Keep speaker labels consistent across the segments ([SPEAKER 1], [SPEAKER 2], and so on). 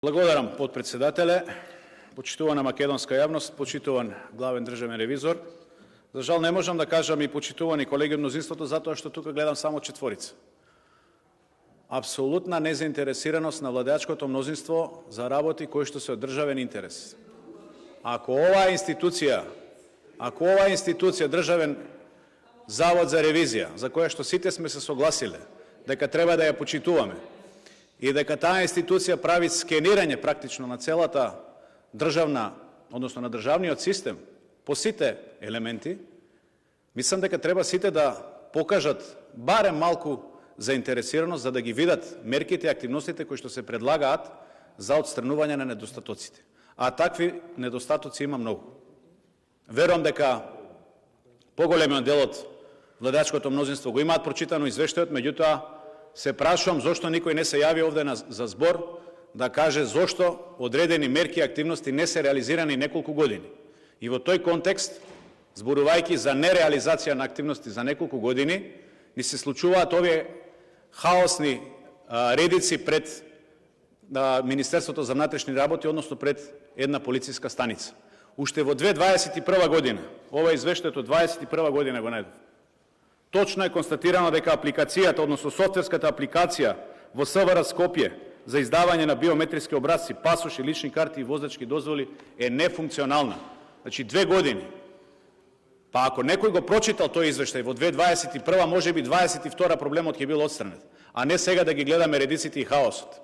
[SPEAKER 1] Благодарам, подпредседателе, почитувана македонска јавност, почитуван главен државен ревизор. За жал не можам да кажам и почитувани колеги од мнозинството, затоа што тука гледам само четворица. Апсолутна незаинтересираност на владеачкото мнозинство за работи кои што се од државен интерес. Ако оваа институција, Државен завод за ревизија, за која што сите сме се согласиле дека треба да ја почитуваме, и дека таа институција прави скенирање практично на целата државна, односно на државниот систем, по сите елементи, мислам дека треба сите да покажат барем малку заинтересираност за да ги видат мерките и активностите кои што се предлагаат за отстранување на недостатоците. А такви недостатоци има многу. Верувам дека поголемиот дел од владеачкото мнозинство го имаат прочитано извештајот, меѓутоа се прашувам зошто никој не се јави овде за збор да каже зошто одредени мерки и активности не се реализирани неколку години. И во тој контекст, зборувајќи за нереализација на активности за неколку години, ни се случуваат овие хаосни редици пред Министерството за внатрешни работи, односно пред една полициска станица. Уште во 2021 година, ова извештајот од 2021 година го најдов. Точно е констатирано дека апликацијата, односно софтверската апликација во СВР Скопје за издавање на биометриски образци, пасоши, лични карти и возачки дозволи е нефункционална. Значи 2 години. Па ако некој го прочитал тој извештај во 2021, може би 22 проблемот ќе бил отстранет, а не сега да ги гледаме редиците и хаосот.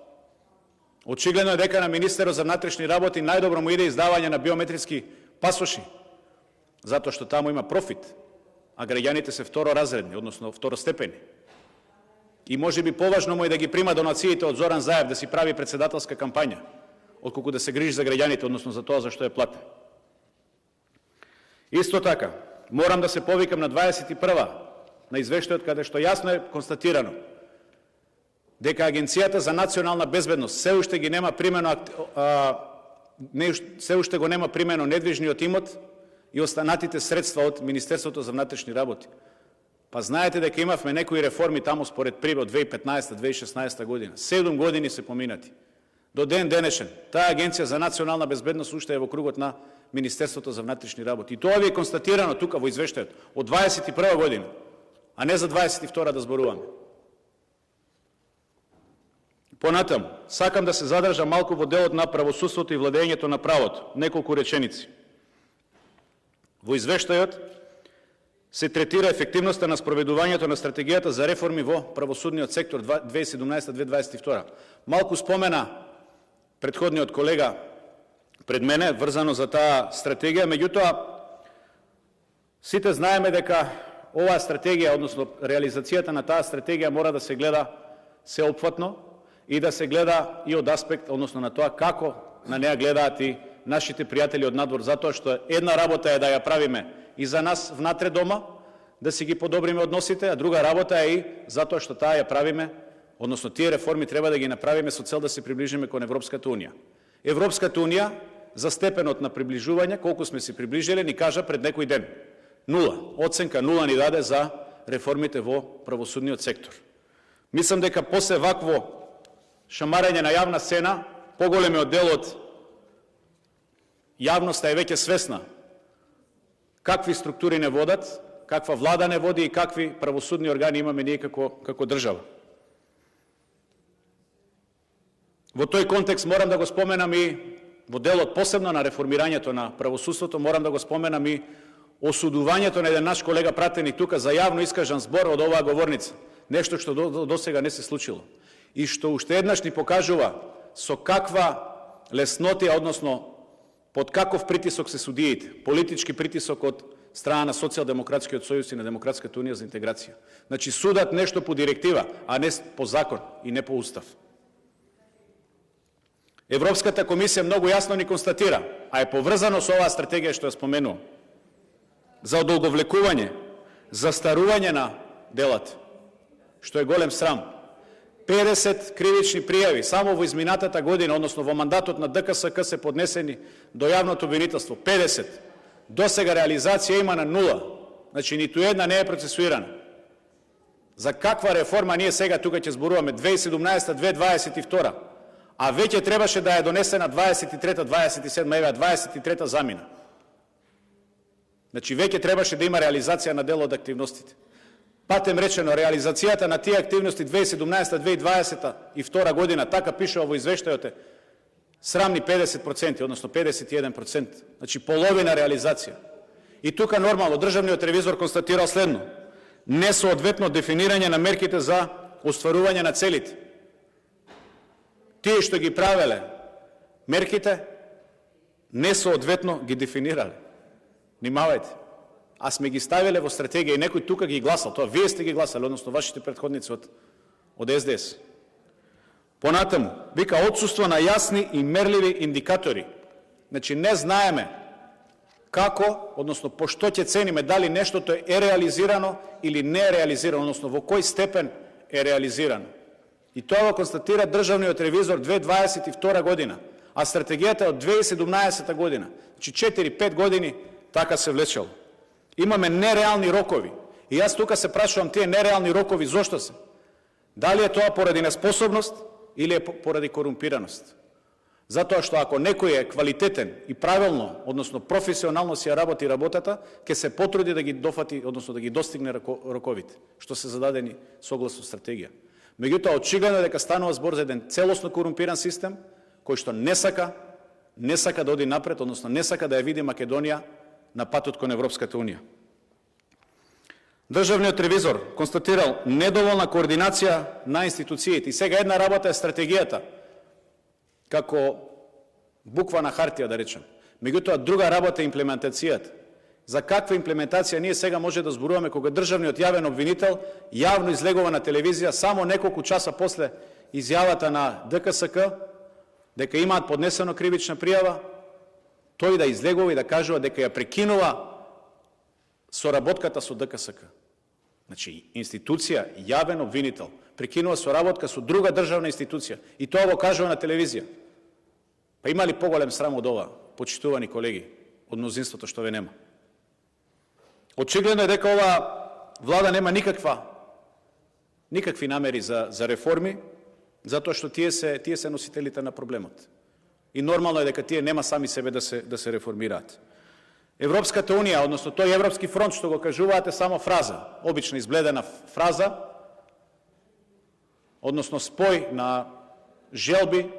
[SPEAKER 1] Очигледно е дека на Министерот за внатрешни работи најдобро му иде издавање на биометриски пасоши, затоа што таму има профит, а граѓаните се второразредни, односно второстепени. И може би поважно му е да ги прима донациите од Зоран Заев да си прави председателска кампања, отколку да се грижи за граѓаните, односно за тоа за што е платен. Исто така, морам да се повикам на 21 на извештајот каде што јасно е констатирано дека Агенцијата за национална безбедност се уште го нема примено недвижниот имот и останатите средства од Министерството за внатрешни работи. Па знаете дека имавме некои реформи таму според ПРИБ од 2015-2016 година. 7 години се поминати. До ден денешен, таа Агенција за национална безбедност уште е во кругот на Министерството за внатрешни работи. И тоа ви е констатирано тука во извештајот од 21 година, а не за 22 да зборуваме. Понатаму, сакам да се задржам малку во делот на правосудството и владењето на правото. Неколку реченици. Во извештајот се третира ефективноста на спроведувањето на стратегијата за реформи во правосудниот сектор 2017-2022. Малку спомена претходниот колега пред мене врзано за таа стратегија, меѓутоа сите знаеме дека оваа стратегија, односно реализацијата на таа стратегија мора да се гледа сеопфатно и да се гледа и од аспект, односно на тоа како на неа гледаат и нашите пријатели од надвор, затоа што една работа е да ја правиме и за нас внатре дома, да си ги подобриме односите, а друга работа е и затоа што таа ја правиме, односно тие реформи треба да ги направиме со цел да се приближиме кон Европската унија. Европската унија за степенот на приближување, колку сме се приближиле, ни кажа пред некој ден. 0. Оценка 0 ни даде за реформите во правосудниот сектор. Мислам дека после вакво шамарење на јавна сцена, поголемиот дел од јавноста е веќе свесна какви структури не водат, каква влада не води и какви правосудни органи имаме ние како држава. Во тој контекст морам да го споменам и во делот посебно на реформирањето на правосудството, морам да го споменам и осудувањето на еден наш колега пратеник тука за јавно искажан збор од оваа говорница. Нешто што до сега не се случило. И што уште еднаш ни покажува со каква леснотија, односно под каков притисок се судиите, политички притисок од страна на Социјалдемократскиот сојуз и на Демократската унија за интеграција. Значи судат нешто по директива, а не по закон и не по устав. Европската комисија многу јасно ни констатира, а е поврзано со оваа стратегија што ја споменувам, за одолговлекување, застарување на делата, што е голем срам. 50 кривични пријави само во изминатата година, односно во мандатот на ДКСК се поднесени до јавното обвинителство. 50. До сега реализација има на 0. Значи, ниту една не е процесуирана. За каква реформа ние сега тука ќе зборуваме? 2017-2022. а веќе требаше да ја донесена 23-та, 27-та, еве 23-та замина. Значи, веќе требаше да има реализација на дел од активностите. Патем речено, реализацијата на тие активности 2017-2022 година, така пише во извештајот, срамни 50%, односно 51%, значи половина реализација. И тука нормално државниот ревизор констатирал следно: несоодветно дефинирање на мерките за остварување на целите. Тие што ги правеле мерките, несоодветно ги дефинирале. Внимавајте. А сме ги ставиле во стратегија и некој тука ги гласал. Тоа вие сте ги гласали, односно вашите претходници од СДС. Понатаму, вика отсуство на јасни и мерливи индикатори. Значи, не знаеме како, односно по што ќе цениме дали нештото е реализирано или не е реализирано, односно во кој степен е реализирано. И тоа го констатира државниот ревизор 2022 година, а стратегијата е од 2017 година. Значи 4-5 години така се влечело. Имаме нереални рокови. И јас тука се прашувам, тие нереални рокови зошто се? Дали е тоа поради неспособност или е поради корумпираност? Затоа што ако некој е квалитетен и правилно, односно професионално си ја работи работата, ќе се потруди да ги дофати, односно да ги достигне роковите, што се зададени согласно стратегија. Меѓутоа, очигледно дека станува збор за еден целосно корумпиран систем, кој што не сака да оди напред, односно не сака да ја види Македонија на патот кон Европската Унија. Државниот ревизор констатирал недоволна координација на институциите. И сега една работа е стратегијата, како буква на хартија, да речем. Меѓутоа, друга работа е имплементацијата. За каква имплементација ние сега може да зборуваме кога државниот јавен обвинител јавно излегува на телевизија само неколку часа после изјавата на ДКСК дека имаат поднесено кривична пријава, тој да излегува и да кажува дека ја прекинува соработката со ДКСК. Значи, институција, јавен обвинител, прекинува соработка со друга државна институција и тоа го кажува на телевизија. Па има ли поголем срам од ова, почитувани колеги, од мнозинството што ве нема? Очигледно е дека ова влада нема никакви намери за реформи, затоа што тие се носителите на проблемот. И нормално е дека тие нема сами себе да се реформираат. Европската Унија, односно тој Европски фронт што го кажуваат е само фраза, обична избледена фраза, односно спој на желби,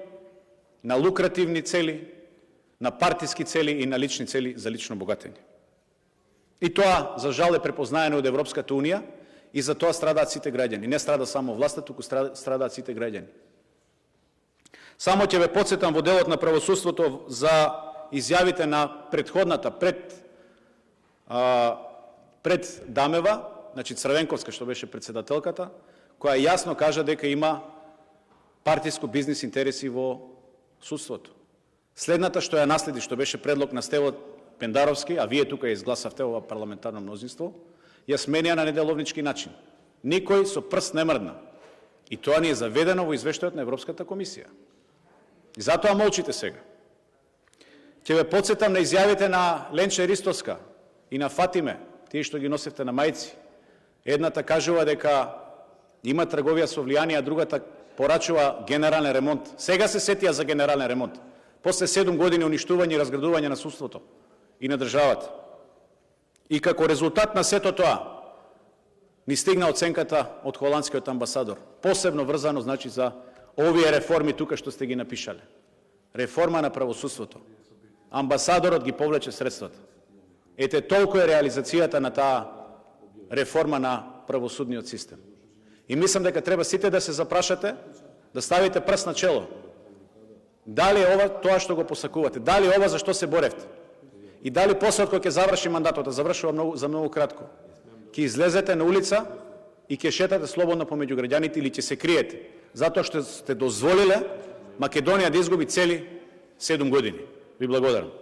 [SPEAKER 1] на лукративни цели, на партиски цели и на лични цели за лично богатење. И тоа, за жал, е препознаено од Европската Унија и за тоа страдаат сите граѓани. Не страда само власта, туку страдаат сите граѓани. Само ќе ве подсетам во делот на правосудството за изјавите на предходната, пред Дамева, значи Црвенковска, што беше председателката, која јасно кажа дека има партиско бизнис интереси во судството. Следната што ја наследи, што беше предлог на Стево Пендаровски, а вие тука изгласавте ова парламентарно мнозинство, ја сменија на неделовнички начин. Никој со прст не мрдна. И тоа ни е заведено во извештајот на Европската комисија. И затоа молчите сега. Ќе ве подсетам на изјавите на Ленче Ристовска и на Фатиме, тие што ги носевте на мајци. Едната кажува дека има трговија со влијание, а другата порачува генерален ремонт. Сега се сетија за генерален ремонт. После 7 години уништување и разградување на судството и на државата. И како резултат на сето тоа, ни стигна оценката од холандскиот амбасадор. Посебно врзано, значи, за овие реформи тука што сте ги напишале. Реформа на правосудството. Амбасадорот ги повлече средствата. Ете, толку е реализацијата на таа реформа на правосудниот систем. И мислам дека треба сите да се запрашате, да ставите прст на чело. Дали ова тоа што го посакувате? Дали ова за што се боревте? И дали после кога ќе заврши мандатот, а завршува за многу кратко, ќе излезете на улица и ќе шетате слободно помеѓу граѓаните или ќе се криете, затоа што сте дозволиле Македонија да изгуби цели 7 години. Ви благодарам.